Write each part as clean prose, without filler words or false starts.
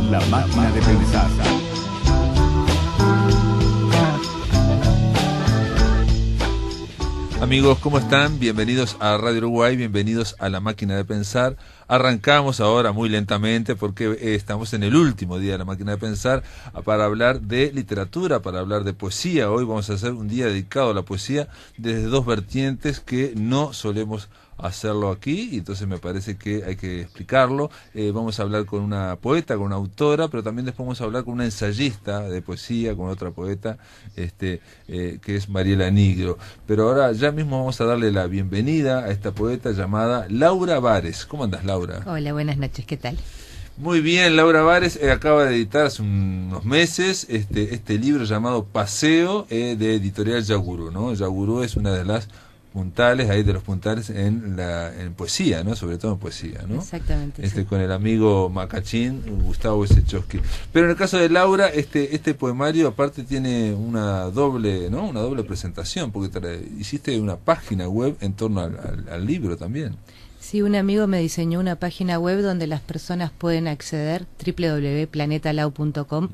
La máquina de pensar. Amigos, ¿cómo están? Bienvenidos a Radio Uruguay, bienvenidos a La Máquina de Pensar. Arrancamos ahora muy lentamente porque estamos en el último día de La Máquina de Pensar para hablar de literatura, para hablar de poesía. Hoy vamos a hacer un día dedicado a la poesía desde dos vertientes que no solemos hacerlo aquí, y entonces me parece que hay que explicarlo. Vamos a hablar con una poeta, con una autora, pero también después vamos a hablar con una ensayista de poesía, con otra poeta, que es Mariela Nigro. Pero ahora ya mismo vamos a darle la bienvenida a esta poeta llamada Laura Vares. ¿Cómo andas, Laura? Hola, buenas noches, ¿qué tal? Muy bien, Laura Vares acaba de editar hace unos meses este libro llamado Paseo, de editorial Yagurú, ¿no? Yagurú es una de las puntales, ahí de los puntales en poesía, ¿no? Sobre todo en poesía, ¿no? Exactamente. Sí. Con el amigo Macachín, Gustavo Wojciechowski. Pero en el caso de Laura, este poemario aparte tiene una doble presentación, porque hiciste una página web en torno al libro también. Sí, un amigo me diseñó una página web donde las personas pueden acceder, www.planetalau.com,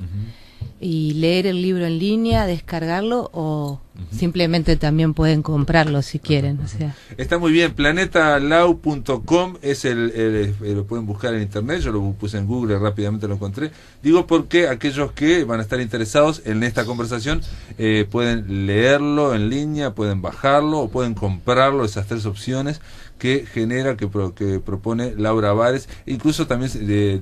y leer el libro en línea, descargarlo o simplemente también pueden comprarlo si quieren. O sea. Está muy bien, planetalau.com es lo pueden buscar en internet, yo lo puse en Google, rápidamente lo encontré. Digo porque aquellos que van a estar interesados en esta conversación pueden leerlo en línea, pueden bajarlo o pueden comprarlo, esas tres opciones que genera, que propone Laura Vares. Incluso también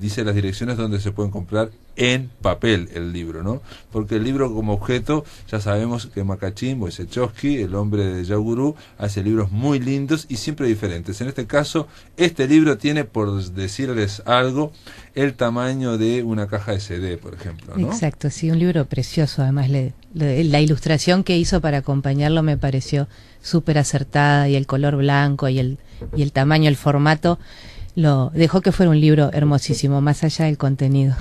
dice las direcciones donde se pueden comprar en papel el libro, ¿no? Porque el libro como objeto, ya sabemos que Macachín, Wojciechowski, el hombre de Yagurú, hace libros muy lindos y siempre diferentes. En este caso, este libro tiene, por decirles algo, el tamaño de una caja de CD, por ejemplo, ¿no? Exacto, sí, un libro precioso. Además, la ilustración que hizo para acompañarlo me pareció súper acertada, y el color blanco y el tamaño, el formato, lo dejó que fuera un libro hermosísimo, más allá del contenido.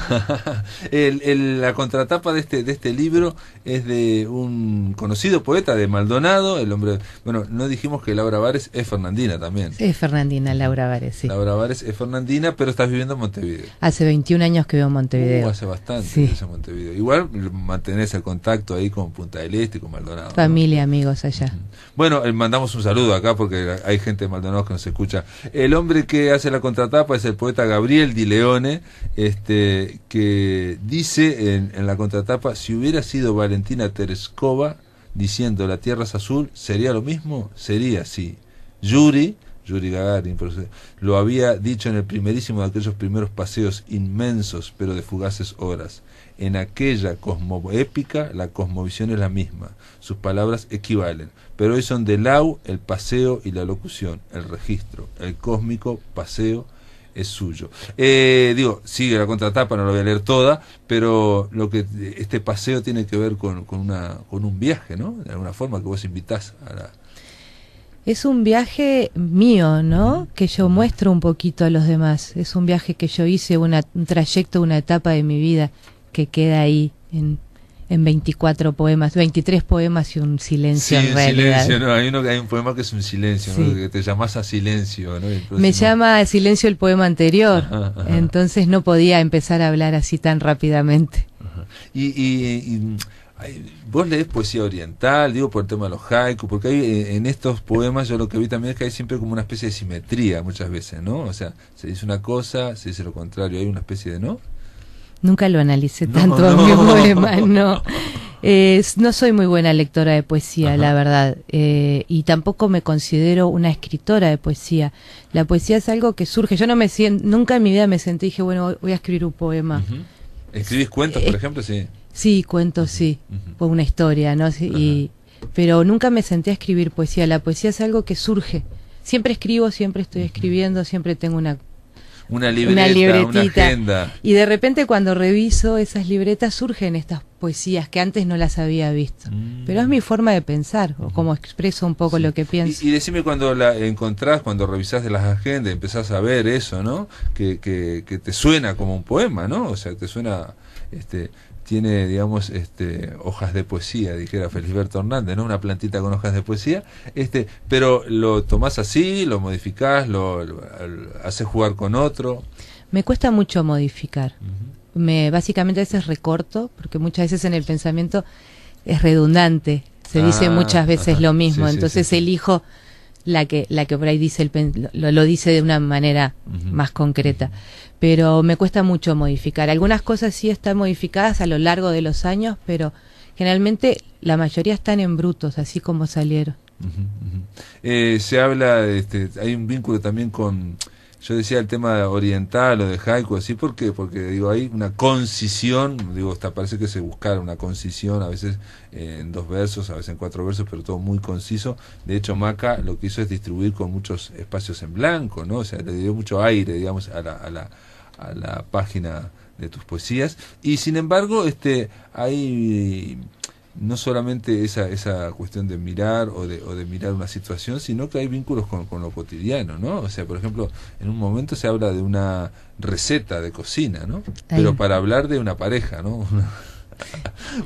La contratapa de este libro es de un conocido poeta de Maldonado, el hombre. Bueno, no dijimos que Laura Vares es fernandina también. Es fernandina, Laura Vares, sí. Laura Vares es fernandina, pero estás viviendo en Montevideo. Hace 21 años que vivo en Montevideo. Hace bastante, sí. En Montevideo. Igual mantenés el contacto ahí con Punta del Este y con Maldonado. Familia, ¿no? Amigos allá. Bueno, mandamos un saludo acá porque hay gente de Maldonado que nos escucha. El hombre que hace la contratapa es el poeta Gabriel Di Leone, que dice en la contratapa: si hubiera sido Valentina Tereskova diciendo la tierra es azul, ¿sería lo mismo? Sería, sí. Yuri Gagarin lo había dicho en el primerísimo de aquellos primeros paseos inmensos pero de fugaces horas. En aquella cosmoépica la cosmovisión es la misma, sus palabras equivalen, pero hoy son de Lau el paseo y la locución, el registro, el cósmico paseo es suyo. Sigue la contratapa, no la voy a leer toda, pero este paseo tiene que ver con un viaje, ¿no? De alguna forma que vos invitás a la... Es un viaje mío, ¿no? Que yo muestro un poquito a los demás. Es un viaje que yo hice, un trayecto, una etapa de mi vida que queda ahí en 24 poemas, 23 poemas y un silencio, sí, en realidad. Silencio, ¿no? Hay un poema que es un silencio, sí. ¿no? Que te llamás a silencio, ¿no? Me llama Silencio el poema anterior, ajá. Entonces no podía empezar a hablar así tan rápidamente. Ajá. Vos lees poesía oriental, digo, por el tema de los haikus, porque hay en estos poemas, yo lo que vi también es que hay siempre como una especie de simetría muchas veces, ¿no? O sea, se dice una cosa, se dice lo contrario, hay una especie de ¿no? Nunca lo analicé tanto en mi poema, no. No soy muy buena lectora de poesía, ajá, la verdad, y tampoco me considero una escritora de poesía. La poesía es algo que surge. Yo nunca en mi vida me senté y dije, bueno, voy a escribir un poema. ¿Escribís cuentos, por ejemplo? Sí. Sí, cuentos, sí, o una historia, ¿no? Sí, pero nunca me senté a escribir poesía. La poesía es algo que surge. Siempre escribo, siempre estoy escribiendo, siempre tengo una libretita, una agenda. Y de repente cuando reviso esas libretas surgen estas poesías que antes no las había visto. Pero es mi forma de pensar, o como expreso un poco lo que pienso. Y decime, cuando la encontrás, cuando revisás de las agendas, empezás a ver eso, ¿no? Que te suena como un poema, ¿no? O sea, te suena... tiene, digamos, hojas de poesía, dijera Felisberto Hernández, ¿no? Una plantita con hojas de poesía, pero lo tomás así, lo modificás, lo haces jugar con otro. Me cuesta mucho modificar. básicamente a veces recorto, porque muchas veces en el pensamiento es redundante, se dice muchas veces lo mismo, entonces elijo la que por ahí dice lo dice de una manera más concreta, pero me cuesta mucho modificar. Algunas cosas sí están modificadas a lo largo de los años, pero generalmente la mayoría están en brutos, así como salieron. Se habla, hay un vínculo también con, yo decía el tema oriental o de haiku, así, porque digo, hay una concisión, digo, hasta parece que se buscara una concisión, a veces en 2 versos, a veces en 4 versos, pero todo muy conciso. De hecho, Maca lo que hizo es distribuir con muchos espacios en blanco, ¿no? O sea, le dio mucho aire, digamos, a la página de tus poesías. Y sin embargo, hay no solamente esa cuestión de mirar o de mirar una situación, sino que hay vínculos con lo cotidiano, ¿no? O sea, por ejemplo, en un momento se habla de una receta de cocina, ¿no? Pero para hablar de una pareja, ¿no? Una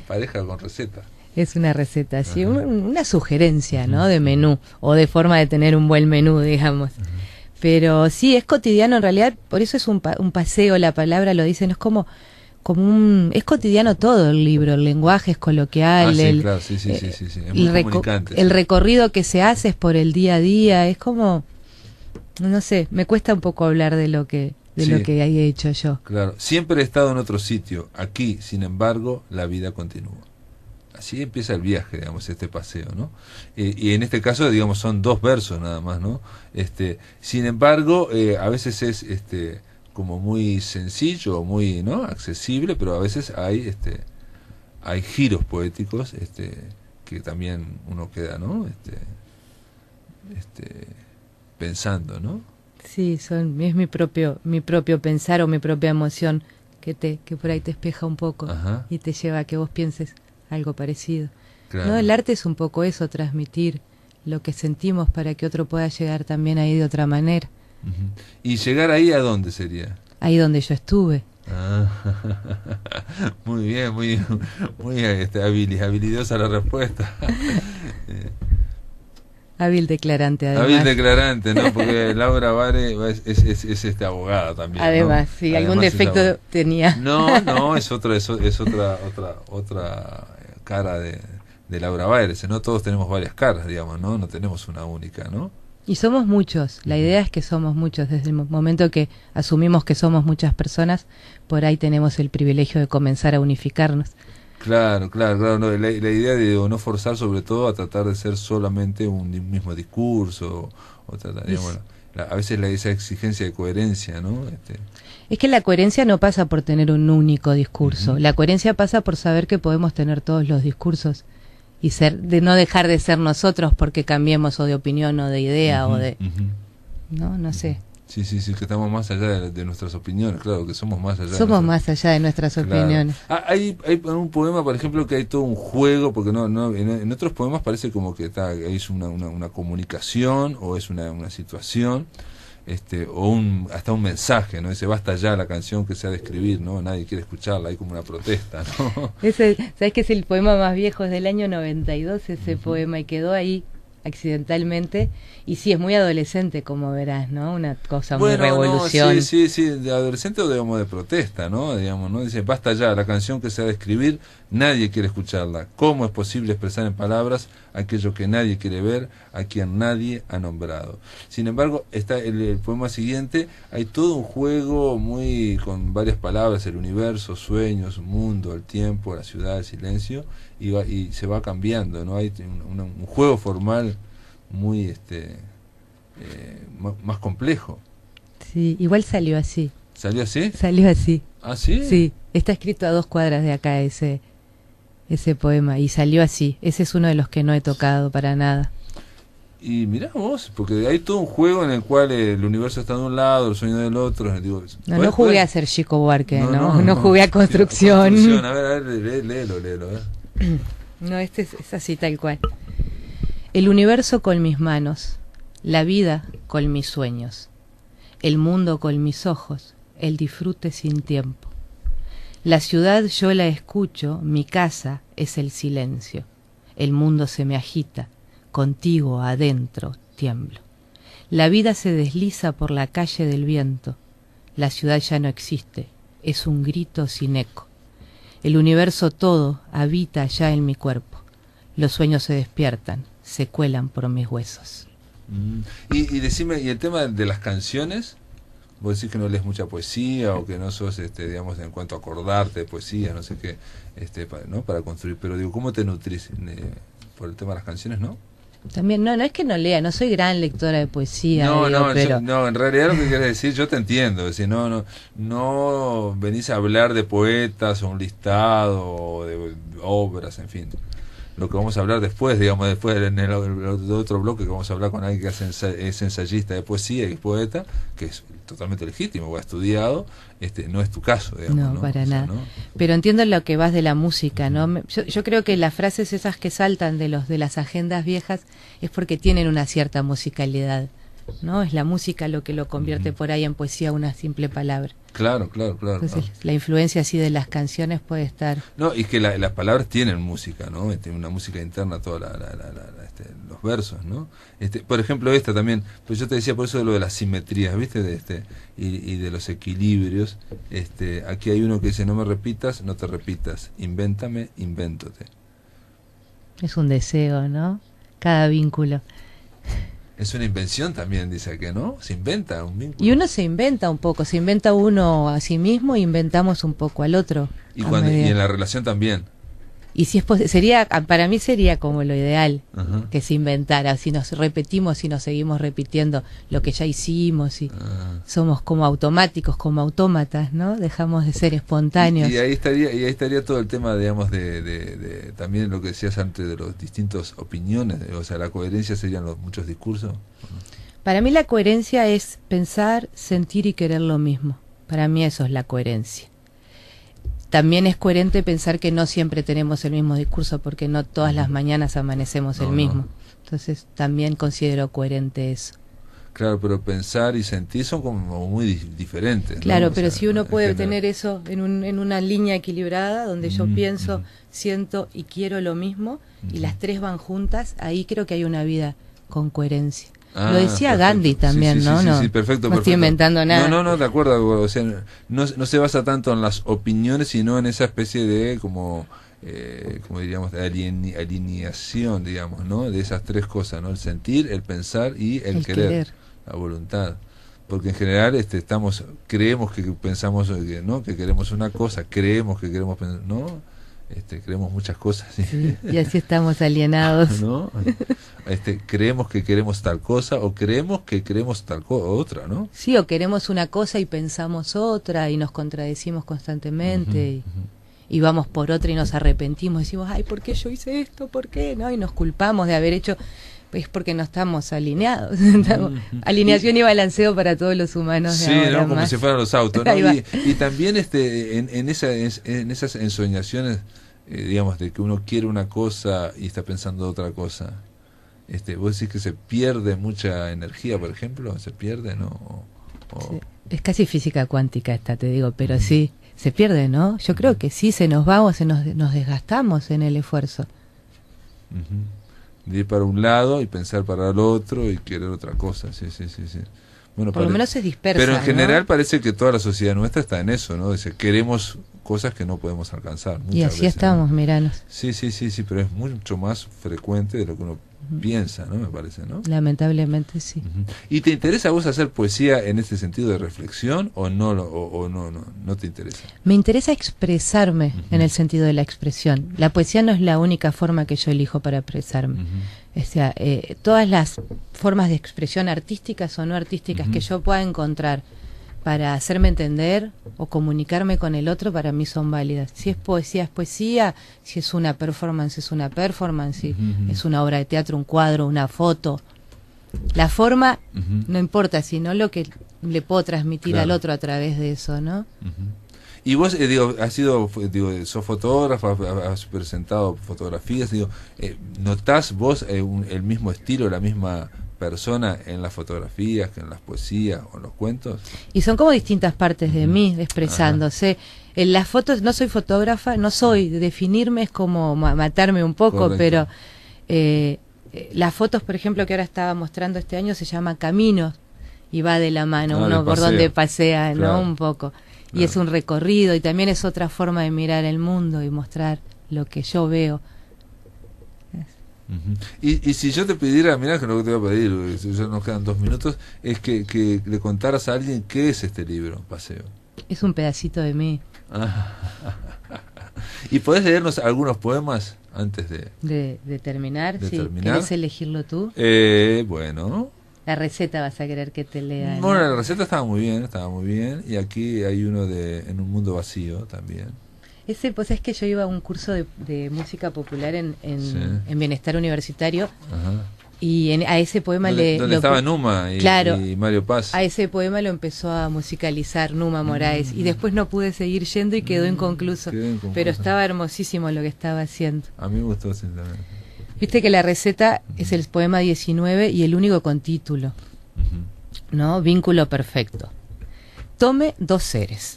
pareja con receta. Es una receta, sí, una sugerencia, ¿no? De menú, o de forma de tener un buen menú, digamos. Pero sí, es cotidiano en realidad, por eso es un paseo, la palabra lo dice, no es como es cotidiano todo el libro, el lenguaje es coloquial, claro, sí, es muy comunicante, el recorrido que se hace es por el día a día, es como, no sé, me cuesta un poco hablar de lo que he hecho yo. Claro, siempre he estado en otro sitio, aquí, sin embargo, la vida continúa. Así empieza el viaje, digamos, este paseo, ¿no? Y en este caso, digamos, son 2 versos nada más, ¿no? Sin embargo, a veces es como muy sencillo, muy, ¿no?, accesible, pero a veces hay giros poéticos que también uno queda, ¿no?, pensando, ¿no? Sí, es mi propio pensar o mi propia emoción que por ahí te espeja un poco. Ajá. Y te lleva a que vos pienses algo parecido. Claro. ¿No? El arte es un poco eso, transmitir lo que sentimos para que otro pueda llegar también ahí de otra manera. ¿Y llegar ahí a dónde sería? Ahí donde yo estuve. Muy bien, muy habilidosa la respuesta. Hábil declarante, además. Hábil declarante, ¿no? Porque Laura Vare es abogada también. Además, ¿no? Sí, además algún defecto tenía. No, es otra cara de Laura Vare. No todos tenemos varias caras, digamos, ¿no? No tenemos una única, ¿no? Y somos muchos, la idea es que somos muchos, desde el momento que asumimos que somos muchas personas, por ahí tenemos el privilegio de comenzar a unificarnos. Claro, no, la idea de no forzar sobre todo a tratar de ser solamente un mismo discurso, o tratar, digamos, a veces esa exigencia de coherencia, ¿no? Es que la coherencia no pasa por tener un único discurso, la coherencia pasa por saber que podemos tener todos los discursos. Y de no dejar de ser nosotros porque cambiemos o de opinión o de idea o de... No sé. Sí, que estamos más allá de nuestras opiniones, claro, que somos más allá. Somos más allá de nuestras opiniones. Hay un poema, por ejemplo, que hay todo un juego, porque en otros poemas parece como que es una comunicación o es una situación, o hasta un mensaje, ¿no? Dice, basta ya la canción que se ha de escribir, ¿no? Nadie quiere escucharla, hay como una protesta, ¿no? ¿Sabes que es el poema más viejo? Es del año 92 ese poema y quedó ahí accidentalmente, y sí, es muy adolescente, como verás, ¿no? Una cosa muy revolución. No, sí, de adolescente o digamos de protesta, ¿no? Digamos, ¿no? Dice, basta ya, la canción que se ha de escribir, nadie quiere escucharla. ¿Cómo es posible expresar en palabras aquello que nadie quiere ver, a quien nadie ha nombrado? Sin embargo, está el poema siguiente, hay todo un juego muy con varias palabras, el universo, sueños, mundo, el tiempo, la ciudad, el silencio, y se va cambiando, ¿no? Hay un juego formal muy más complejo. Sí, igual salió así. ¿Salió así? Salió así. ¿Ah, sí? Sí, está escrito a 2 cuadras de acá ese poema, y salió así. Ese es uno de los que no he tocado para nada. Y mirá vos, porque hay todo un juego en el cual el universo está de un lado, el sueño del otro. Digo, no jugué a ser Chico Buarque, no jugué a construcción. A ver, léelo. No, es así tal cual. El universo con mis manos, la vida con mis sueños, el mundo con mis ojos, el disfrute sin tiempo. La ciudad yo la escucho, mi casa es el silencio. El mundo se me agita, contigo adentro tiemblo. La vida se desliza por la calle del viento. La ciudad ya no existe, es un grito sin eco. El universo todo habita ya en mi cuerpo. Los sueños se despiertan, se cuelan por mis huesos. Y decime, ¿y el tema de las canciones? Vos decís que no lees mucha poesía o que no sos, digamos, en cuanto a acordarte de poesía, no sé qué, ¿no? Para construir. Pero digo, ¿cómo te nutrís por el tema de las canciones, no? También, no es que no lea, no soy gran lectora de poesía. No, en realidad lo que quieres decir, yo te entiendo, es decir, no venís a hablar de poetas o un listado o de obras, en fin. Lo que vamos a hablar después, digamos, después en el otro bloque que vamos a hablar con alguien que es ensayista de poesía y es poeta, que es totalmente legítimo, o ha estudiado, no es tu caso, digamos. No, para nada. Pero entiendo lo que vas de la música, ¿no? Yo creo que las frases esas que saltan de las agendas viejas es porque tienen una cierta musicalidad, ¿no? Es la música lo que lo convierte por ahí en poesía una simple palabra. Claro. Entonces, la influencia así de las canciones puede estar. No, y es que las palabras tienen música, ¿no? Tiene una música interna, toda los versos, ¿no? Por ejemplo, esta también, pues yo te decía por eso de lo de las simetrías, ¿viste? Y de los equilibrios. Aquí hay uno que dice: no me repitas, no te repitas, invéntame, invéntote. Es un deseo, ¿no? Cada vínculo. Es una invención también, dice que, ¿no? Se inventa un vínculo. Y uno se inventa un poco, se inventa uno a sí mismo e inventamos un poco al otro. Y en la relación también. Y si es para mí sería como lo ideal, Ajá. que se inventara, si nos repetimos, si nos seguimos repitiendo lo que ya hicimos, y somos como automáticos, como autómatas, ¿no? Dejamos de ser espontáneos. Y ahí estaría todo el tema, digamos, de también lo que decías antes de los distintos opiniones, o sea, la coherencia serían muchos discursos. Para mí la coherencia es pensar, sentir y querer lo mismo. Para mí eso es la coherencia. También es coherente pensar que no siempre tenemos el mismo discurso, porque no todas las mañanas amanecemos el mismo. Entonces también considero coherente eso. Claro, pero pensar y sentir son como muy diferentes. Claro, ¿no? pero si uno puede tener eso en una línea equilibrada, donde yo pienso, siento y quiero lo mismo, y las tres van juntas, ahí creo que hay una vida con coherencia. Lo decía perfecto. Gandhi también, ¿no? Sí, perfecto. No estoy inventando nada. No, de acuerdo. O sea, no se basa tanto en las opiniones, sino en esa especie de, como diríamos, de alineación, digamos, ¿no? De esas tres cosas, ¿no? El sentir, el pensar y el querer. La voluntad. Porque en general creemos que pensamos, ¿no? Que queremos una cosa, creemos que queremos pensar, ¿no? Creemos muchas cosas, ¿sí? Sí, y así estamos alienados. ¿No? Creemos que queremos tal cosa o creemos que queremos otra, ¿no? Sí, o queremos una cosa y pensamos otra y nos contradecimos constantemente y vamos por otra y nos arrepentimos, decimos, ay, ¿por qué yo hice esto? ¿Por qué? ¿No? Y nos culpamos de haber hecho, pues porque no estamos alineados. Alineación y balanceo para todos los humanos. Sí, de ahora, ¿no? Como si fueran los autos, ¿no? Y también en esas ensoñaciones, digamos, de que uno quiere una cosa y está pensando otra cosa, vos decís que se pierde mucha energía, por ejemplo, se pierde, ¿no? Sí. Es casi física cuántica esta, te digo, pero sí, se pierde, ¿no? Yo creo que sí, se nos va o nos desgastamos en el esfuerzo. De ir para un lado y pensar para el otro y querer otra cosa, sí. Bueno, por lo menos se dispersa. Pero en general, ¿no? Parece que toda la sociedad nuestra está en eso, ¿no? Dice, queremos cosas que no podemos alcanzar. Y así veces, estamos, ¿no? Miranos. Sí, pero es mucho más frecuente de lo que uno piensa, ¿no? Me parece, ¿no? Lamentablemente sí. ¿Y te interesa a vos hacer poesía en este sentido de reflexión o no te interesa? Me interesa expresarme en el sentido de la expresión. La poesía no es la única forma que yo elijo para expresarme. O sea, todas las formas de expresión artísticas o no artísticas que yo pueda encontrar para hacerme entender o comunicarme con el otro, para mí son válidas. Si es poesía, si es una performance, es una performance, si es una obra de teatro, un cuadro, una foto. La forma no importa, sino lo que le puedo transmitir al otro a través de eso, ¿no? Y vos, sos fotógrafa, has presentado fotografías, ¿notás vos el mismo estilo, la misma persona en las fotografías que en las poesías o en los cuentos? Y son como distintas partes de mí expresándose. En las fotos no soy fotógrafa, definirme es como matarme un poco. Correcto. Pero las fotos, por ejemplo, que ahora estaba mostrando este año se llama Caminos y va de la mano, uno por donde pasea, claro. ¿No? Un poco. Y es un recorrido, y también es otra forma de mirar el mundo y mostrar lo que yo veo. Y si yo te pidiera, mirá que lo que te voy a pedir, ya nos quedan 2 minutos, es que le contaras a alguien qué es este libro, Paseo. Es un pedacito de mí. ¿Y podés leernos algunos poemas antes de terminar? De sí. terminar. ¿Querés elegirlo tú? Bueno. La receta vas a querer que te lea. Bueno, la receta estaba muy bien, y aquí hay uno de En un mundo vacío también. Ese, pues es que yo iba a un curso de música popular en Bienestar Universitario. Ajá. Y a ese poema donde estaba Numa y Mario Paz. A ese poema lo empezó a musicalizar Numa Moraes, y después no pude seguir yendo y quedó inconcluso. Pero estaba hermosísimo lo que estaba haciendo. A mí me gustó sinceramente. Viste que la receta es el poema 19 y el único con título, ¿no? Vínculo perfecto. Tome 2 seres,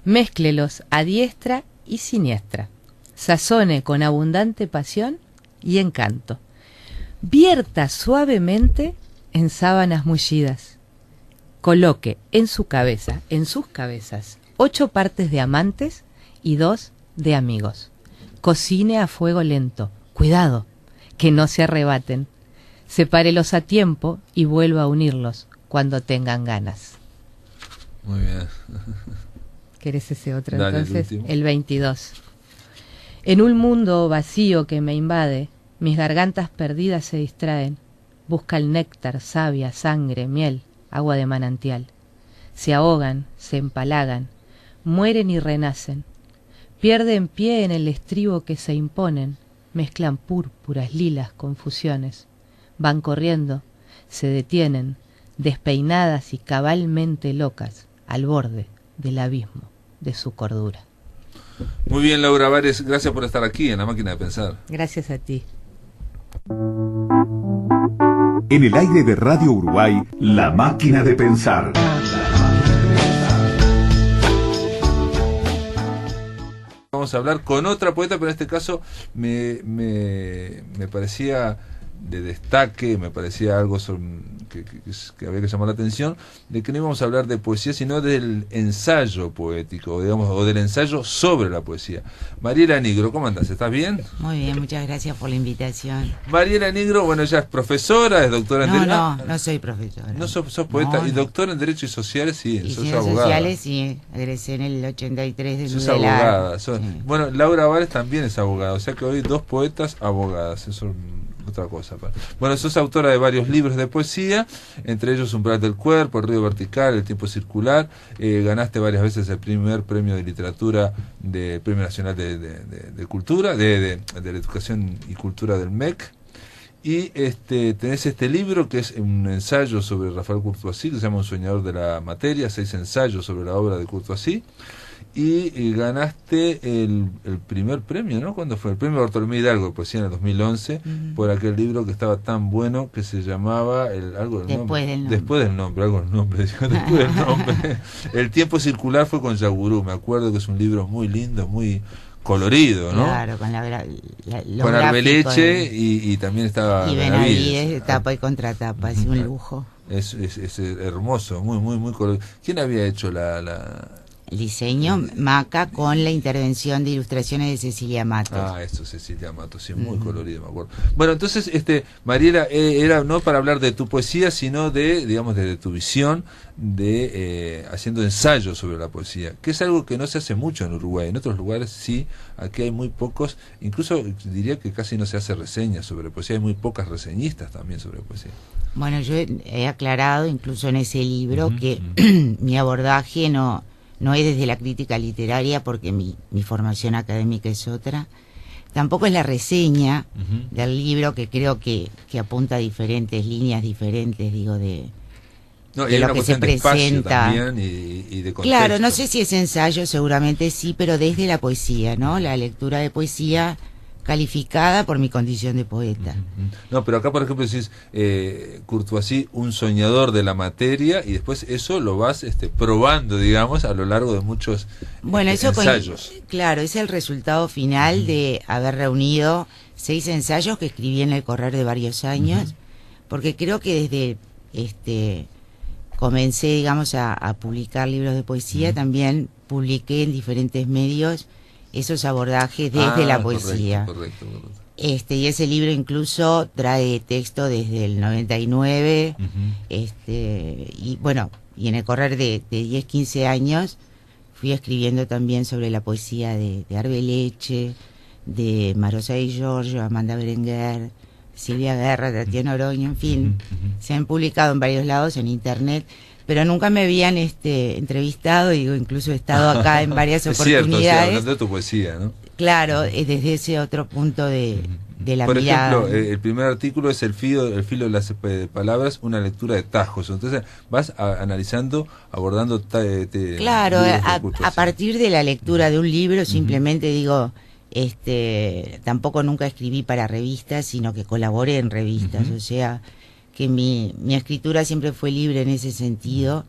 mézclelos a diestra y siniestra, sazone con abundante pasión y encanto, vierta suavemente en sábanas mullidas, coloque en sus cabezas 8 partes de amantes y 2 de amigos, cocine a fuego lento, cuidado, que no se arrebaten, sepárelos a tiempo y vuelva a unirlos cuando tengan ganas. Muy bien. ¿Querés ese otro? Dale, entonces? El 22. En un mundo vacío que me invade, mis gargantas perdidas se distraen, busca el néctar, savia, sangre, miel, agua de manantial. Se ahogan, se empalagan, mueren y renacen, pierden pie en el estribo que se imponen, mezclan púrpuras, lilas, confusiones, van corriendo, se detienen, despeinadas y cabalmente locas, al borde del abismo de su cordura. Muy bien, Laura Vares, gracias por estar aquí en La Máquina de Pensar. Gracias a ti. En el aire de Radio Uruguay, La Máquina de Pensar. Vamos a hablar con otra poeta, pero en este caso me parecía de destaque, me parecía algo que había que llamar la atención, de que no íbamos a hablar de poesía, sino del ensayo poético, digamos, o del ensayo sobre la poesía. Mariela Nigro, ¿cómo andás? ¿Estás bien? Muy bien, muchas gracias por la invitación. Mariela Nigro, bueno, ella es profesora, es doctora en Derecho. No soy profesora. No sos poeta, y doctora en Derecho y Sociales, sí, y sos Ciencias abogada. Sociales, sí, egresé en el 83 del Sos Nudelar. abogada. Sí. Bueno, Laura Vares también es abogada, o sea que hoy 2 poetas abogadas, eso es otra cosa. Bueno, sos autora de varios libros de poesía, entre ellos Umbral del Cuerpo, El Río Vertical, El Tiempo Circular, ganaste varias veces el primer premio de literatura del Premio Nacional de Cultura, de la Educación y Cultura del MEC, y tenés este libro que es un ensayo sobre Rafael Courtoisí, que se llama Un soñador de la materia, 6 ensayos sobre la obra de Courtoisí, y ganaste el primer premio, ¿no? ¿Cuándo fue? El premio Bartolomé Hidalgo de poesía en el 2011, por aquel libro que estaba tan bueno que se llamaba Después del nombre. El Tiempo Circular fue con Yagurú, me acuerdo que es un libro muy lindo, muy colorido, ¿no? Claro, con con Arbeleche y también estaba y Benavides, tapa y contratapa, es un lujo. Es hermoso, muy, muy, muy colorido. ¿Quién había hecho el diseño? Maca, con la intervención de ilustraciones de Cecilia Matos. Eso, Cecilia Matos, sí, muy colorido, me acuerdo. Bueno, entonces, Mariela, era no para hablar de tu poesía, sino de tu visión haciendo ensayos sobre la poesía, que es algo que no se hace mucho en Uruguay. En otros lugares sí, aquí hay muy pocos, incluso diría que casi no se hace reseñas sobre poesía, hay muy pocas reseñistas también sobre poesía. Bueno, yo he aclarado incluso en ese libro que mi abordaje no es desde la crítica literaria, porque mi formación académica es otra. Tampoco es la reseña del libro, que creo que apunta a diferentes líneas diferentes, digo, de lo que se presenta. Y de contexto. Claro, no sé si es ensayo, seguramente sí, pero desde la poesía, ¿no? La lectura de poesía calificada por mi condición de poeta. No, pero acá por ejemplo decís Courtoisí, un soñador de la materia, y después eso lo vas probando, digamos, a lo largo de muchos ensayos. Claro, es el resultado final de haber reunido 6 ensayos que escribí en el correr de varios años, porque creo que desde comencé, digamos, a publicar libros de poesía, también publiqué en diferentes medios esos abordajes desde la poesía. Correcto. Y ese libro incluso trae texto desde el 99, y bueno, y en el correr de 10, 15 años fui escribiendo también sobre la poesía de Arbeleche, de Marosa Di Giorgio, Amanda Berenguer, Silvia Guerra, Tatiana Oroño, en fin, se han publicado en varios lados en internet, pero nunca me habían entrevistado, digo, incluso he estado acá en varias oportunidades. Cierto, hablando de tu poesía, ¿no? Claro, desde ese otro punto de la Por mirada. ejemplo, el primer artículo es el filo de las palabras, una lectura de tajos. Entonces vas analizando, abordando claro, a partir de la lectura de un libro, simplemente digo, tampoco nunca escribí para revistas, sino que colaboré en revistas, o sea, que mi escritura siempre fue libre en ese sentido,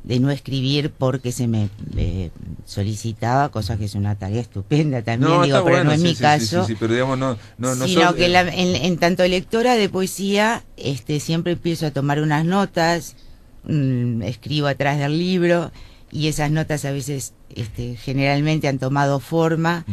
de no escribir porque se me solicitaba, cosa que es una tarea estupenda también, digo, pero no es mi caso. Sí, pero digamos, no sino que en tanto lectora de poesía, siempre empiezo a tomar unas notas, escribo atrás del libro, y esas notas a veces generalmente han tomado forma,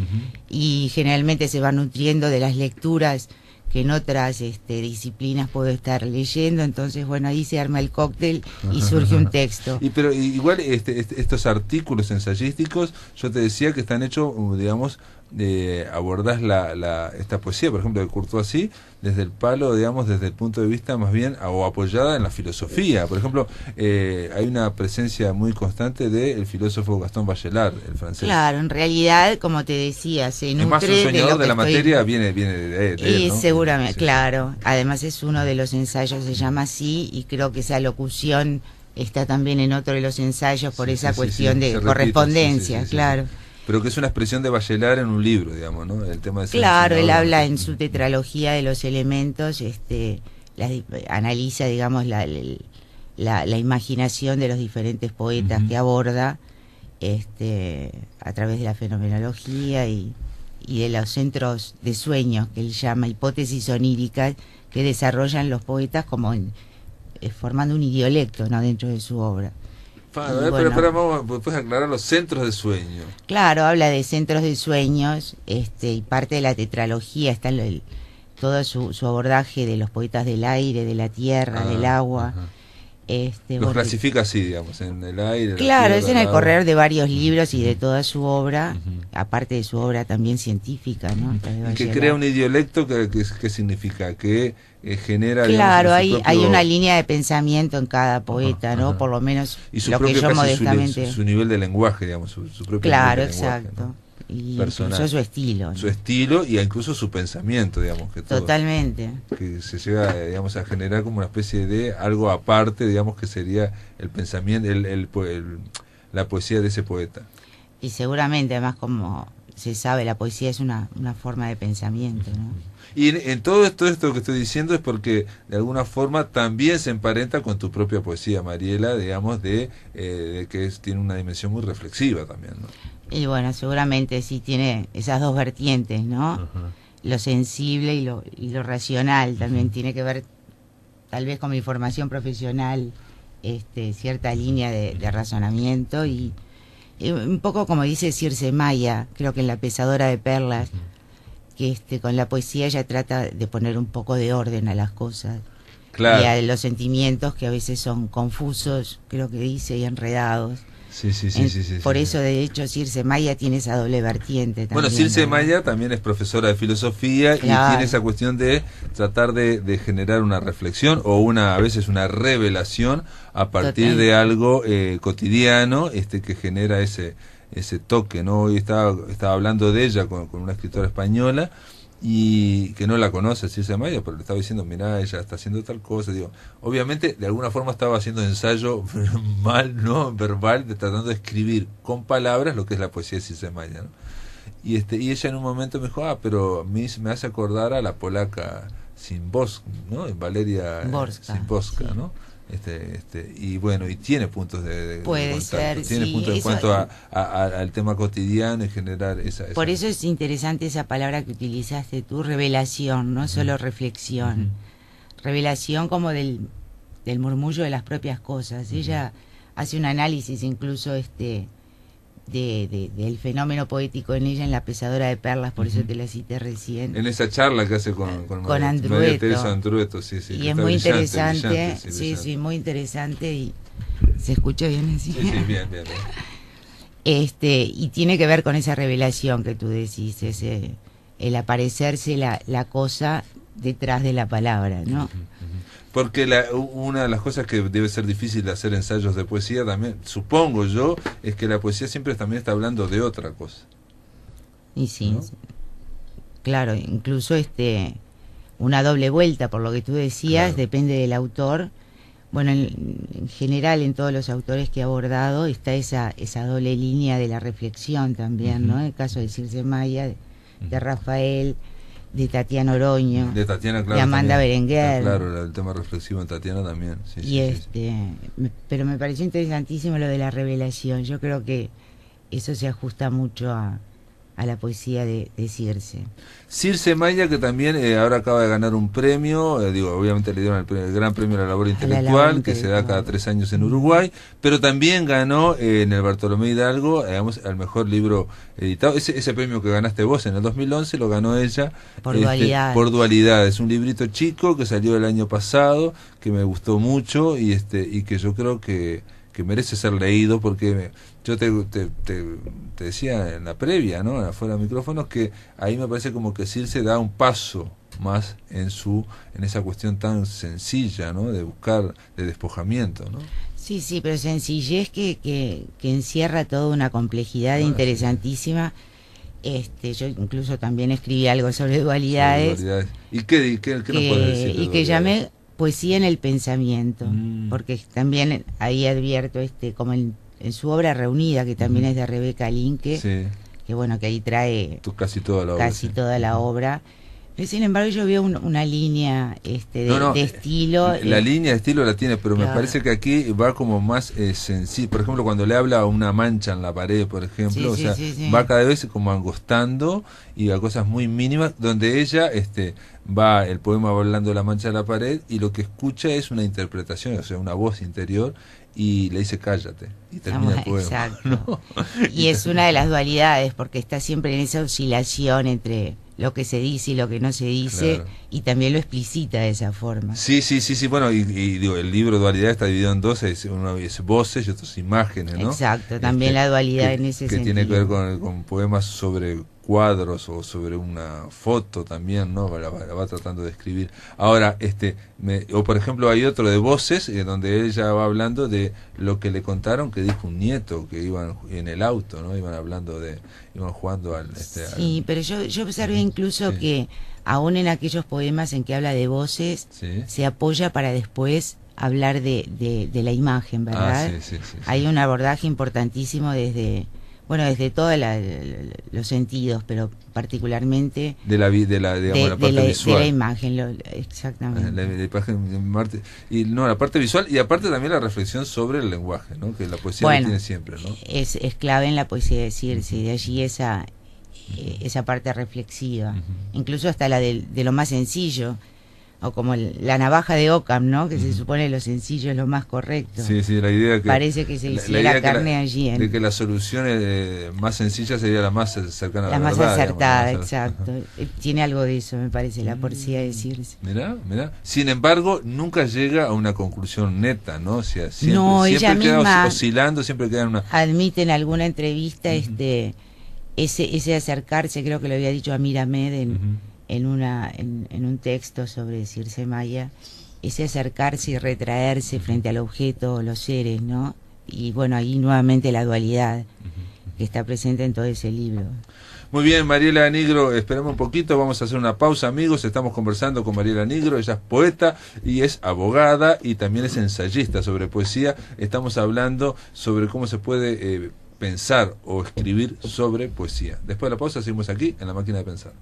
y generalmente se van nutriendo de las lecturas que en otras disciplinas puedo estar leyendo, entonces bueno, ahí se arma el cóctel y surge un texto. Pero igual estos artículos ensayísticos, yo te decía que están hechos, digamos, abordás esta poesía, por ejemplo, de Courtoisy, desde el palo, digamos, desde el punto de vista más bien, o apoyada en la filosofía. Por ejemplo, hay una presencia muy constante del filósofo Gastón Bachelard, el francés. Claro, en realidad, como te decía, se nutre es más, un soñador de la materia viene de él, ¿no? Seguramente, sí. Claro. Además es uno de los ensayos, se llama así, y creo que esa locución está también en otro de los ensayos por esa cuestión de correspondencia, claro. Pero que es una expresión de Bachelard en un libro, digamos, ¿no? El tema de claro, él habla en su tetralogía de los elementos, analiza, digamos, la imaginación de los diferentes poetas que aborda, a través de la fenomenología y de los centros de sueños, que él llama hipótesis oníricas, que desarrollan los poetas como formando un idiolecto, ¿no?, dentro de su obra. Pero puedes aclarar los centros de sueño. Claro, habla de centros de sueños, y parte de la tetralogía está todo su abordaje de los poetas del aire, de la tierra, del agua. Los clasifica así, digamos, en el aire. Claro, tierra, es en el correr de varios libros y de toda su obra, aparte de su obra también científica, ¿no? Y que crea un idiolecto, ¿qué significa? Que genera... Claro, digamos, hay una línea de pensamiento en cada poeta, ¿no? Por lo menos y su lo propio, que yo modestamente... Su nivel de lenguaje, digamos, su propio claro, nivel de lenguaje, exacto. ¿No? Y personal. incluso su estilo, ¿no? Su estilo y incluso su pensamiento, digamos. Que todo, totalmente. Que se llega, digamos, a generar como una especie de algo aparte, digamos, que sería el pensamiento, la poesía de ese poeta. Y seguramente, además, como se sabe, la poesía es una forma de pensamiento, ¿no? Y en todo esto que estoy diciendo es porque de alguna forma también se emparenta con tu propia poesía, Mariela, digamos, de que tiene una dimensión muy reflexiva también, ¿no? Y bueno, seguramente sí tiene esas dos vertientes, ¿no? Lo sensible y lo racional también tiene que ver, tal vez con mi formación profesional, cierta línea de razonamiento y un poco como dice Circe Maya, creo que en La Pesadora de Perlas, que con la poesía ella trata de poner un poco de orden a las cosas. Claro. Y a los sentimientos que a veces son confusos, creo que dice, y enredados. Sí. Por eso, de hecho, Circe Maya tiene esa doble vertiente también. Bueno, Circe Maya también es profesora de filosofía, claro, y tiene esa cuestión de tratar de generar una reflexión o a veces una revelación a partir de algo cotidiano que genera ese toque, ¿no? Hoy estaba hablando de ella con una escritora española y que no la conoce, Circe Maya, pero le estaba diciendo, mirá, ella está haciendo tal cosa. Digo, obviamente de alguna forma estaba haciendo ensayo verbal, tratando de escribir con palabras lo que es la poesía de Circe Maya, ¿no? Y ella en un momento me dijo, pero me hace acordar a la polaca Szymborska, ¿no? Valeria Szymborska, ¿no? Y bueno, y tiene puntos de puede ser, tiene puntos en cuanto al tema cotidiano y generar esa por eso es interesante esa palabra que utilizaste tú, revelación, no solo reflexión, revelación como del del murmullo de las propias cosas. Ella hace un análisis incluso del fenómeno poético en ella, en La pesadora de perlas, por eso te la cité recién. En esa charla que hace con Andrueto. María Teresa Andrueto, sí, sí. Y es muy interesante, sí, muy interesante, y se escucha bien así. Sí, bien. Y tiene que ver con esa revelación que tú decís, el aparecerse la cosa detrás de la palabra, ¿no? Porque una de las cosas que debe ser difícil de hacer ensayos de poesía también, supongo yo, es que la poesía siempre también está hablando de otra cosa. Y sí, ¿no? Claro, incluso una doble vuelta, por lo que tú decías, claro. Depende del autor. Bueno, en general en todos los autores que he abordado está esa doble línea de la reflexión también, ¿no? En el caso de Circe Maya, de Rafael, de Tatiana Oroño, de Tatiana, claro, de Amanda también. Berenguer. Claro, el tema reflexivo en Tatiana también. Pero me pareció interesantísimo lo de la revelación. Yo creo que eso se ajusta mucho a la poesía de Circe. Circe Maya, que también ahora acaba de ganar un premio, obviamente le dieron el Gran Premio a la Labor Intelectual, que se da cada 3 años en Uruguay, pero también ganó en el Bartolomé Hidalgo, digamos, al mejor libro editado. Ese premio que ganaste vos en el 2011 lo ganó ella. Por Dualidad. Por Dualidad. Es un librito chico que salió el año pasado, que me gustó mucho y que yo creo que merece ser leído, porque yo te decía en la previa, ¿no? Afuera de micrófonos, que ahí me parece como que Circe da un paso más en esa cuestión tan sencilla, ¿no? De buscar, de despojamiento, ¿no? Sí, pero sencillez que encierra toda una complejidad interesantísima. Yo incluso también escribí algo sobre dualidades. ¿Y qué nos puedes decir? Y que llamé Poesía en el pensamiento, porque también ahí advierto como en su obra Reunida, que también es de Rebeca Linke, que bueno, que ahí trae casi toda la obra. Pero, sin embargo, yo veo una línea de estilo. La línea de estilo la tiene, pero claro. Me parece que aquí va como más sencillo. Por ejemplo, cuando le habla a una mancha en la pared, por ejemplo, va cada vez como angostando y a cosas muy mínimas, donde ella el poema va hablando de la mancha de la pared y lo que escucha es una interpretación, o sea, una voz interior, y le dice cállate, y termina el poema. Exacto. ¿No? Y es una de las dualidades, porque está siempre en esa oscilación entre lo que se dice y lo que no se dice, claro. Y también lo explicita de esa forma. Sí, bueno, y digo, el libro Dualidad está dividido en dos, uno es voces y otros imágenes, ¿no? Exacto, también la dualidad en ese sentido. Que tiene que ver con poemas sobre cuadros o sobre una foto también, ¿no? La va tratando de escribir. Ahora, o por ejemplo hay otro de voces, donde ella va hablando de lo que le contaron que dijo un nieto, que iban en el auto, ¿no? Iban jugando al... Sí, pero yo observé incluso que aún en aquellos poemas en que habla de voces, se apoya para después hablar de la imagen, ¿verdad? Sí. Hay un abordaje importantísimo desde todos los sentidos, pero particularmente de la parte visual. De la imagen, exactamente. La parte visual y aparte también la reflexión sobre el lenguaje, ¿no? Que la poesía lo tiene siempre, ¿no? Es clave en la poesía de Circe, y de allí esa parte reflexiva, incluso hasta la de lo más sencillo, o como la navaja de Occam, ¿no? Que se supone lo sencillo es lo más correcto. Sí, la idea que... Parece que se hiciera carne allí. De que la solución más sencilla sería la más cercana a la verdad. La más acertada, exacto. Tiene algo de eso, me parece, la poesía de Circe. Mirá. Sin embargo, nunca llega a una conclusión neta, ¿no? O sea, ella queda misma oscilando, siempre queda en una... Admite en alguna entrevista ese acercarse, creo que lo había dicho a Miramed en un texto sobre Circe Maya, ese acercarse y retraerse frente al objeto o los seres, ¿no? Y bueno, ahí nuevamente la dualidad que está presente en todo ese libro. Muy bien, Mariela Nigro, esperamos un poquito, vamos a hacer una pausa, amigos. Estamos conversando con Mariela Nigro, ella es poeta y es abogada y también es ensayista sobre poesía. Estamos hablando sobre cómo se puede pensar o escribir sobre poesía. Después de la pausa seguimos aquí en La Máquina de Pensar.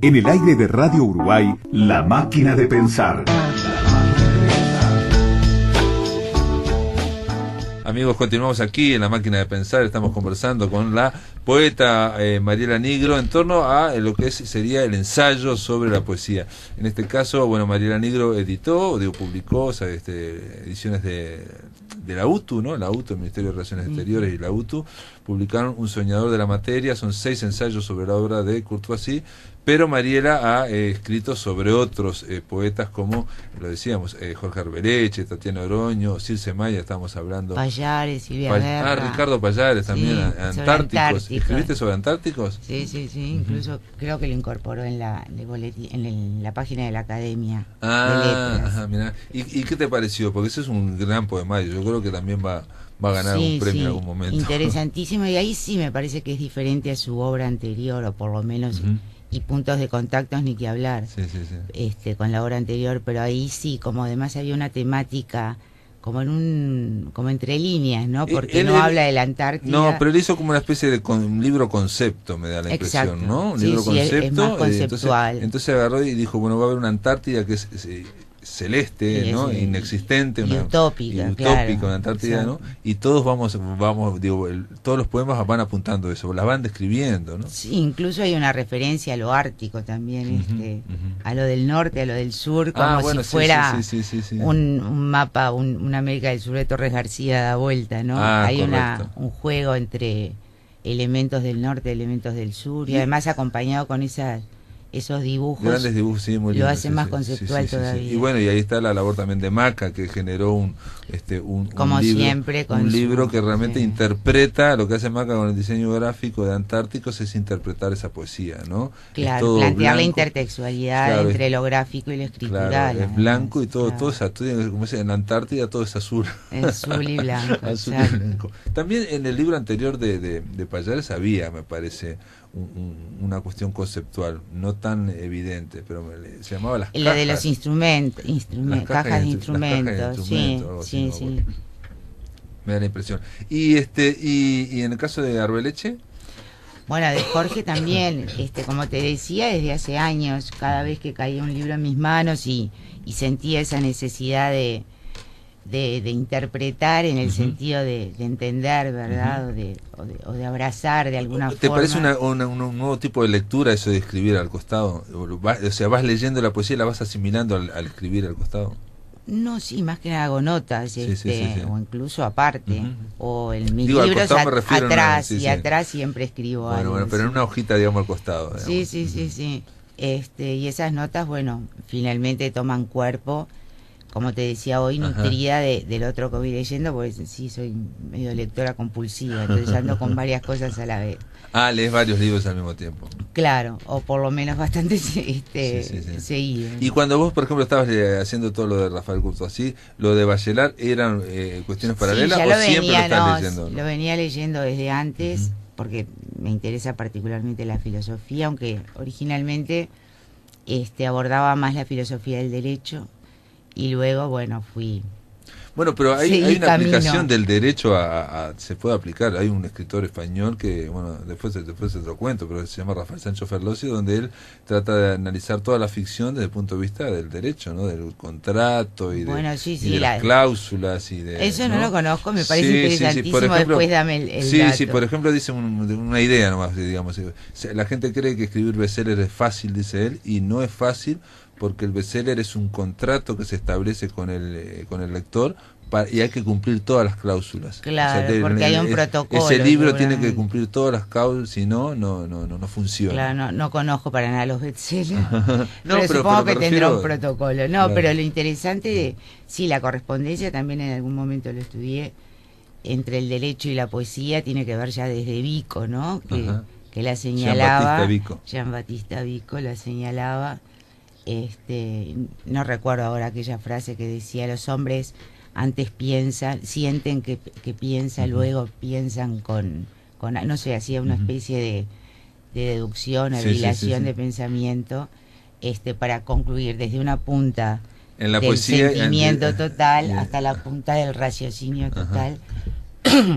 En el aire de Radio Uruguay, La Máquina de Pensar. Amigos, continuamos aquí en La Máquina de Pensar. Estamos conversando con la poeta Mariela Nigro en torno a lo que sería el ensayo sobre la poesía. En este caso, bueno, Mariela Nigro publicó, o sea, ediciones de la UTU, ¿no? La UTU, el Ministerio de Relaciones Exteriores, y la UTU publicaron Un soñador de la materia. Son 6 ensayos sobre la obra de Courtoisy, pero Mariela ha escrito sobre otros poetas como, lo decíamos, Jorge Arbeleche, Tatiana Oroño, Circe Maya, estamos hablando. Pallares, Silvia Guerra. Ricardo Pallares también, sí, Antárticos. ¿Escribiste sobre Antárticos? Sí, incluso creo que lo incorporó en la página de la Academia de Letras. Ajá, mirá. ¿Y qué te pareció? Porque ese es un gran poemario, yo creo que también va a ganar un premio en algún momento. Interesantísimo, y ahí sí me parece que es diferente a su obra anterior, o por lo menos, y puntos de contactos ni que hablar con la obra anterior, pero ahí sí, como además había una temática como entre líneas, ¿no? Porque él habla de la Antártida. No, pero él hizo como una especie de un libro concepto, me da la impresión, ¿no? Un libro concepto. Es más conceptual. Entonces agarró y dijo, bueno, va a haber una Antártida que es celeste, sí, ¿no? Inexistente, utópica, una Antártida, ¿no? Y todos todos los poemas van apuntando eso, las van describiendo, ¿no? Sí, incluso hay una referencia a lo ártico también, a lo del norte, a lo del sur, como si fuera un mapa, una América del Sur de Torres García da vuelta, ¿no? Hay un juego entre elementos del norte, elementos del sur, y además acompañado con esos dibujos, grandes dibujos, sí, muy lo lindos, hace más conceptual todavía. Y bueno, y ahí está la labor también de Maca, que generó un libro que realmente interpreta. Lo que hace Maca con el diseño gráfico de Antárticos es interpretar esa poesía, ¿no? Claro, plantear la intertextualidad entre lo gráfico y lo escritural. Claro, es blanco y todo es como en la Antártida todo es azul. Azul y blanco. Azul y blanco. También en el libro anterior de Pallares había, me parece, una cuestión conceptual, no tan evidente, pero se llamaba las cajas. La de los instrumentos, cajas de instrumentos, sí. Me da la impresión. Y en el caso de Arbeleche, bueno, de Jorge también, como te decía, desde hace años, cada vez que caía un libro en mis manos y sentía esa necesidad de interpretar en el sentido de entender, ¿verdad? O de abrazar de alguna forma. ¿Te parece un nuevo tipo de lectura eso de escribir al costado? O sea, ¿vas leyendo la poesía y la vas asimilando al escribir al costado? No, sí, más que nada hago notas, o incluso aparte, o en mis libros atrás, atrás siempre escribo algo. Bueno, pero en una hojita, digamos, al costado. Digamos. Sí. Y esas notas, bueno, finalmente toman cuerpo, como te decía hoy, nutrida del otro que voy leyendo, porque sí, soy medio lectora compulsiva, entonces ando con varias cosas a la vez. Lees varios libros al mismo tiempo. Claro, o por lo menos bastante seguido. Y cuando vos, por ejemplo, estabas haciendo todo lo de Rafael Courtoisy, lo de Bachelard, ¿eran cuestiones paralelas o siempre lo estás leyendo? Lo venía leyendo desde antes, porque me interesa particularmente la filosofía, aunque originalmente abordaba más la filosofía del derecho. Y luego, bueno, fui... Bueno, pero hay una aplicación del derecho se puede aplicar. Hay un escritor español que, bueno, después te lo cuento, pero se llama Rafael Sancho Ferlosio, donde él trata de analizar toda la ficción desde el punto de vista del derecho, ¿no? Del contrato y de las cláusulas y de... Eso no lo conozco, me parece interesantísimo. Por ejemplo, después dame el dato. Sí, por ejemplo, dice una idea nomás, digamos. La gente cree que escribir bestseller es fácil, dice él, y no es fácil, porque el bestseller es un contrato que se establece con el lector y hay que cumplir todas las cláusulas. Claro, porque hay un protocolo. Ese libro tiene que cumplir todas las cláusulas, si no funciona. Claro, no conozco para nada los bestsellers, pero supongo que tendrá un protocolo. No, claro. Pero lo interesante, la correspondencia también en algún momento lo estudié, entre el derecho y la poesía, tiene que ver ya desde Vico, ¿no? Que la señalaba. Jean Baptista Vico la señalaba. No recuerdo ahora aquella frase que decía: los hombres antes sienten que piensa, luego piensan con no sé, hacía una especie de deducción o dilación de pensamiento, para concluir desde una punta en la del poesía, sentimiento total hasta la punta del raciocinio total,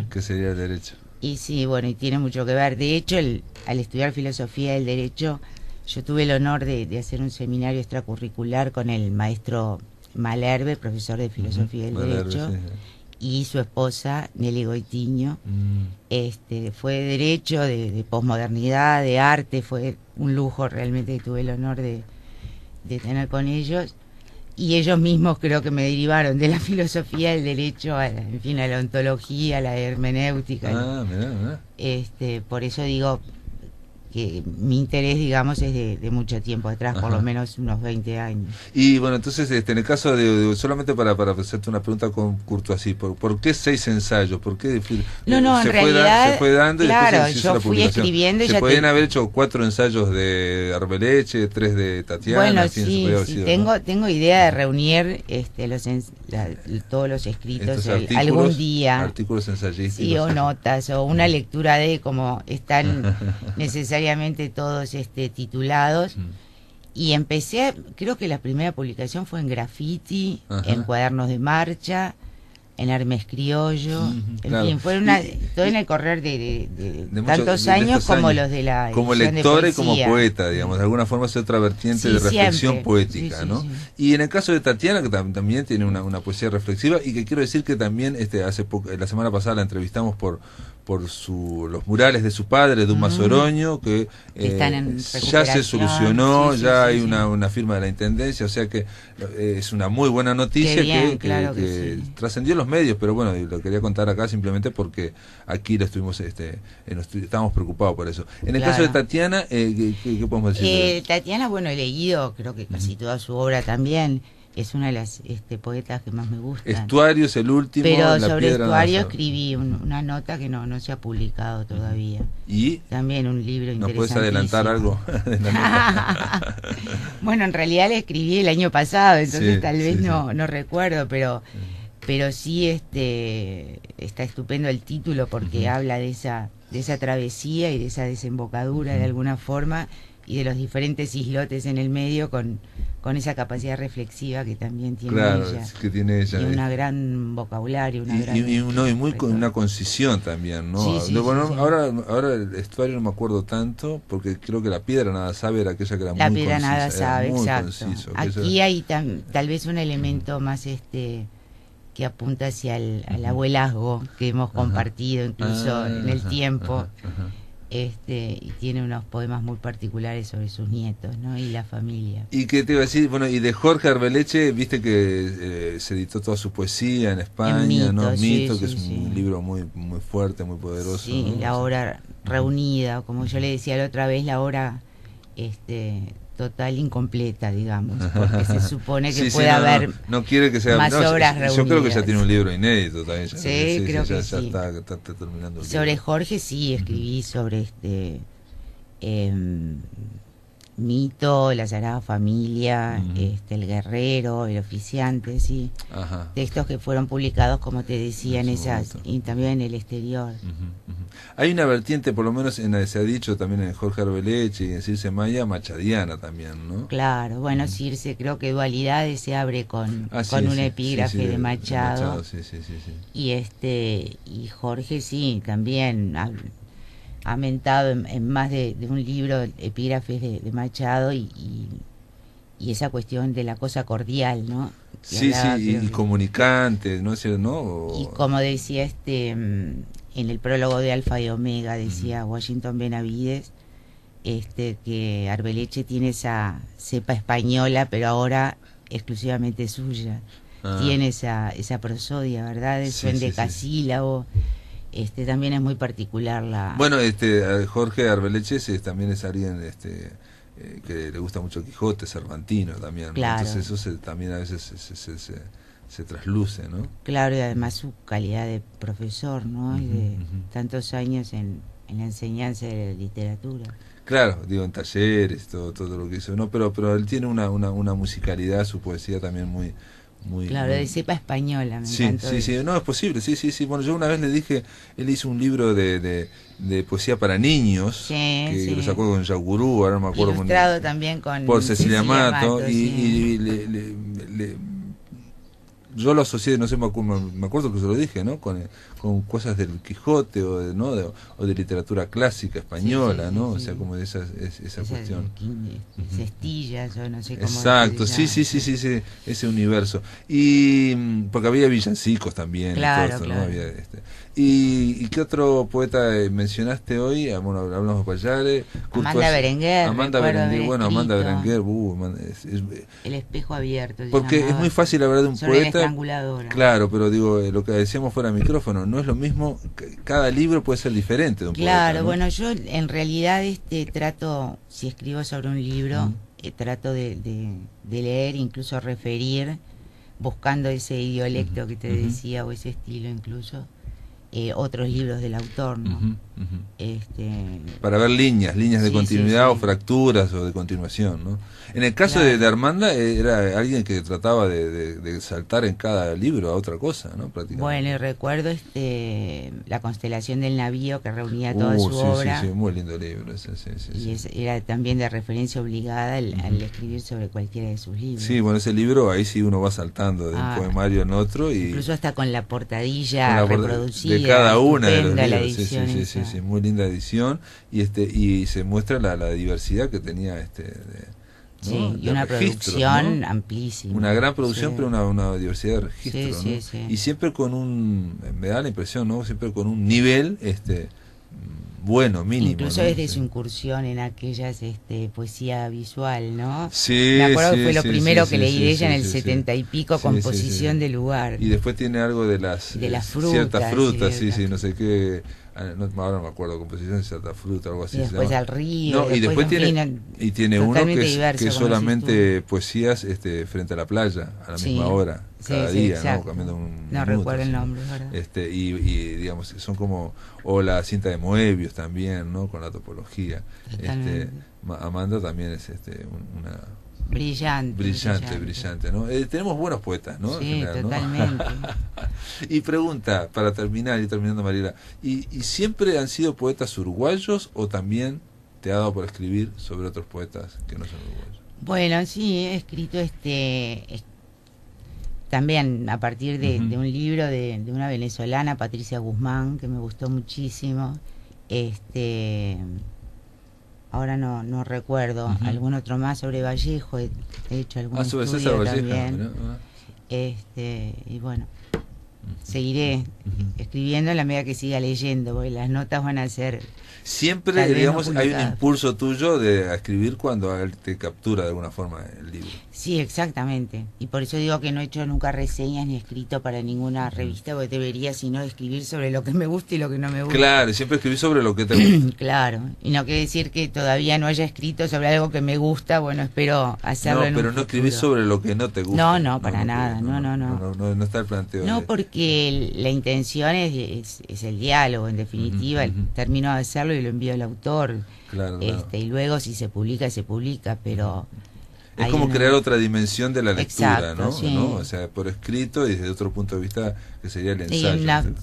que sería el derecho. Y sí, bueno, y tiene mucho que ver. De hecho, al estudiar filosofía del derecho, yo tuve el honor de hacer un seminario extracurricular con el maestro Malherbe, profesor de filosofía del derecho, y su esposa, Nelly Goitiño. Fue de derecho, de posmodernidad, de arte, fue un lujo realmente que tuve el honor de tener con ellos. Y ellos mismos creo que me derivaron de la filosofía del derecho a la ontología, a la hermenéutica. Mirá. Por eso digo que mi interés, digamos, es de mucho tiempo atrás, por lo menos unos 20 años. Y bueno, entonces, en el caso solamente para hacerte una pregunta con Curto así, ¿por qué 6 ensayos? ¿Por qué No, en realidad, se fue dando y claro, después se hizo yo la fui publicación? escribiendo y Se ya podían haber hecho 4 ensayos de Arbeleche, 3 de Tatiana. Bueno, en fin, sí, se podía haber sido, tengo idea de reunir todos los escritos algún día. Artículos ensayísticos. Sí, o notas, o una lectura de cómo están necesariamente todos titulados. Y empecé, creo que la primera publicación fue en Graffiti, en Cuadernos de Marcha, en Hermes Criollo, en fin, fue todo en el correr de tantos años como los de la como lectora y como poeta, digamos, de alguna forma es otra vertiente de reflexión siempre. poética, ¿no? Y en el caso de Tatiana, que también tiene una poesía reflexiva, y que quiero decir que también la semana pasada la entrevistamos por los murales de su padre, de Dumas Oroño, que ya se solucionó, hay una firma de la Intendencia, o sea que es una muy buena noticia que trascendió los medios, pero bueno, lo quería contar acá simplemente porque aquí lo estuvimos, estábamos preocupados por eso. En el caso de Tatiana, ¿qué podemos decir? Tatiana, bueno, he leído creo que casi toda su obra también. Es una de las poetas que más me gustan. Estuario es el último. Pero sobre Estuario escribí una nota que no se ha publicado todavía. ¿Y? También un libro interesantísimo. ¿Nos puedes adelantar algo? Bueno, en realidad la escribí el año pasado, entonces tal vez no recuerdo, pero sí está estupendo el título porque habla de esa travesía y de esa desembocadura de alguna forma y de los diferentes islotes en el medio con esa capacidad reflexiva que también tiene ella. Y una gran vocabulario, una concisión también, ¿no? Ahora el Estuario no me acuerdo tanto, porque creo que La Piedra Nada Sabe era aquella que era muy concisa. La Piedra Nada Sabe, exacto. Conciso, aquí hay tal vez un elemento más que apunta hacia el abuelazgo que hemos compartido incluso en el tiempo. Y tiene unos poemas muy particulares sobre sus nietos, ¿no? Y la familia. ¿Y qué te iba a decir? Bueno, y de Jorge Arbeleche, viste que se editó toda su poesía en España, Mito, que es un libro muy muy fuerte, muy poderoso. Sí, ¿no? La obra reunida, como yo le decía la otra vez, la obra total incompleta, digamos, porque se supone que puede haber no quiere que sea más obras reunidas. Yo creo que ya tiene un libro inédito también. Creo que ya está terminando el sobre libro. Jorge escribí sobre Mito, La Sagrada Familia, El Guerrero, El Oficiante, textos que fueron publicados, como te decía, y también en el exterior. Hay una vertiente, por lo menos se ha dicho también en Jorge Arbeleche y en Circe Maya, machadiana también, ¿no? Claro, bueno, Circe, creo que Dualidades se abre con un epígrafe de Machado. Y Jorge también ha mentado en más de un libro epígrafes de Machado y esa cuestión de la cosa cordial, ¿no? Y comunicante, ¿no? Y como decía en el prólogo de Alfa y Omega, decía Washington Benavides, que Arbeleche tiene esa cepa española, pero ahora exclusivamente suya. Tiene esa prosodia, ¿verdad? Su endecasílabo. También es muy particular Bueno, Jorge Arbeleche también es alguien que le gusta mucho Quijote, Cervantino también, claro. ¿no? Entonces eso también a veces se trasluce, ¿no? Claro, y además su calidad de profesor, ¿no? Y de tantos años en la enseñanza de la literatura. Claro, digo, en talleres, todo lo que hizo, ¿no? Pero él tiene una musicalidad, su poesía también muy claro, de cepa española, me encantó. Sí, no, es posible, sí. Bueno, yo una vez le dije, él hizo un libro de poesía para niños, que lo sacó con Yagurú, ahora no me acuerdo. Ilustrado también por Cecilia Mato, yo lo asocié, no sé, me acuerdo que se lo dije, ¿no? Con con cosas del Quijote o de literatura clásica española, sí, ¿no? sí. O sea, como de esa cuestión. Cestillas, yo no sé cómo. Exacto, sí, ese universo. Y porque había villancicos también, claro, y todo esto, claro. ¿no? Había, ¿Y qué otro poeta mencionaste hoy? Bueno, hablamos de Pallares. Amanda Berenguer. Amanda Berenguer, bueno, Amanda Berenguer, El espejo abierto. Porque es muy fácil hablar de un sobre poeta. La estranguladora. Claro, pero digo, lo que decíamos fuera de micrófono, no es lo mismo, cada libro puede ser diferente de un poeta. Claro, ¿no? bueno, yo en realidad trato, si escribo sobre un libro, trato de leer, incluso referir, buscando ese idiolecto que te decía, o ese estilo incluso, otros libros del autor, ¿no? Para ver líneas de continuidad sí. o fracturas o de continuación, ¿no? En el caso claro. de Armanda era alguien que trataba de saltar en cada libro a otra cosa, ¿no? Prácticamente. Bueno, y recuerdo La constelación del navío, que reunía toda su obra. Sí, muy lindo libro. Era también de referencia obligada al escribir sobre cualquiera de sus libros. Sí, bueno, ese libro ahí sí uno va saltando de un poemario en otro. Incluso hasta con la portadilla reproducida. De cada una de los la libros. edición Sí, muy linda edición. Y se muestra la diversidad que tenía Sí, y una producción amplísima. Una gran producción, pero una diversidad de registros, sí. Y siempre con me da la impresión, ¿no? Siempre con un nivel bueno, mínimo. Incluso ¿no? desde su incursión en aquellas poesía visual, ¿no? Sí, me acuerdo que fue lo primero que leí de ella en el sí, 70 y pico, composición de lugar. Y después tiene algo de las frutas, ciertas frutas, sí, no sé qué. Ahora no me acuerdo, composición de cierta fruta, algo así. Y después al río. No, y después tiene uno que diverso, es solamente poesías frente a la playa, a la misma hora, cada día, exacto. ¿no? Cambiando un no minuto, recuerdo así. el nombre, ¿verdad? Y digamos, son como, o la cinta de Moebius también, ¿no? Con la topología. Amanda también es una brillante, ¿no? Tenemos buenos poetas, ¿no? Sí, general, totalmente. ¿no? Y pregunta, para terminando, Mariela, ¿y siempre han sido poetas uruguayos o también te ha dado por escribir sobre otros poetas que no son uruguayos? Bueno, sí, he escrito también a partir de un libro de una venezolana, Patricia Guzmán, que me gustó muchísimo. Ahora no recuerdo, algún otro más sobre Vallejo, he hecho algún sobre estudio César Vallejo, también. Y bueno, seguiré escribiendo en la medida que siga leyendo, porque las notas van a ser... Siempre, digamos, hay un impulso tuyo de escribir cuando te captura de alguna forma el libro. Sí, exactamente. Y por eso digo que no he hecho nunca reseñas ni escrito para ninguna revista, porque debería, sino escribir sobre lo que me gusta y lo que no me gusta. Claro, siempre escribir sobre lo que te gusta. Claro, y no quiere decir que todavía no haya escrito sobre algo que me gusta, bueno, espero hacerlo en un pero no escribir sobre lo que no te gusta. No, para nada, no está el planteo. No, porque la intención es el diálogo, en definitiva, termino de hacerlo y lo envío al autor. Claro. Y luego si se publica, pero... Es como crear otra dimensión de la lectura, exacto, ¿no? Sí. ¿no? O sea, por escrito y desde otro punto de vista que sería el ensayo.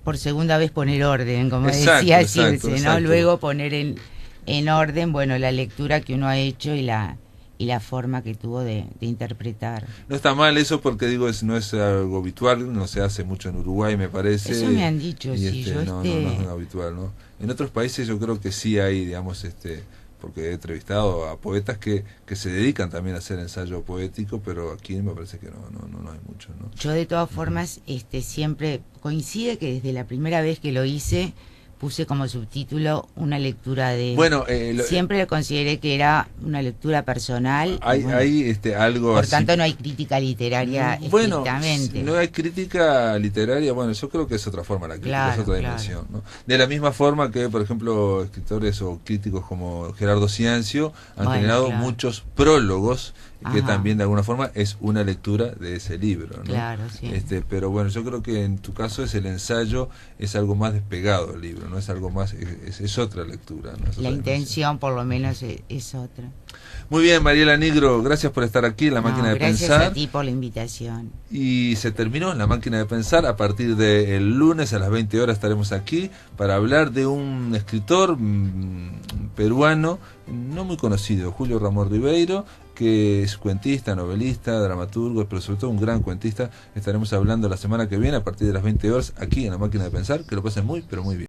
Por segunda vez poner orden, como exacto, decía exacto, Circe, ¿no? Luego poner en orden, bueno, la lectura que uno ha hecho y la forma que tuvo de interpretar. No está mal eso porque digo, no es algo habitual, no se hace mucho en Uruguay, me parece. Eso me han dicho, y no es habitual, ¿no? En otros países yo creo que sí hay, digamos, porque he entrevistado a poetas que se dedican también a hacer ensayo poético, pero aquí me parece que no hay mucho, ¿no? Yo de todas formas siempre coincide que desde la primera vez que lo hice puse como subtítulo una lectura de... Bueno, siempre lo consideré que era una lectura personal. Hay algo por así. tanto no hay crítica literaria estrictamente. No hay crítica literaria, bueno, yo creo que es otra forma la crítica, es otra dimensión, ¿no? De la misma forma que, por ejemplo, escritores o críticos como Gerardo Ciancio han generado muchos prólogos que también de alguna forma es una lectura de ese libro, ¿no? Claro, sí. Pero bueno, yo creo que en tu caso es el ensayo, es algo más despegado del libro, no es algo más, es otra lectura, ¿no? Es otra la intención dimensión. por lo menos es otra. Muy bien, Mariela Nigro, gracias por estar aquí en La Máquina de Pensar. Gracias a ti por la invitación. Y se terminó La Máquina de Pensar. A partir del lunes a las 20 horas estaremos aquí para hablar de un escritor peruano no muy conocido, Julio Ramón Ribeiro, que es cuentista, novelista, dramaturgo, pero sobre todo un gran cuentista. Estaremos hablando la semana que viene a partir de las 20 horas aquí en La Máquina de Pensar. Que lo pasen muy, pero muy bien.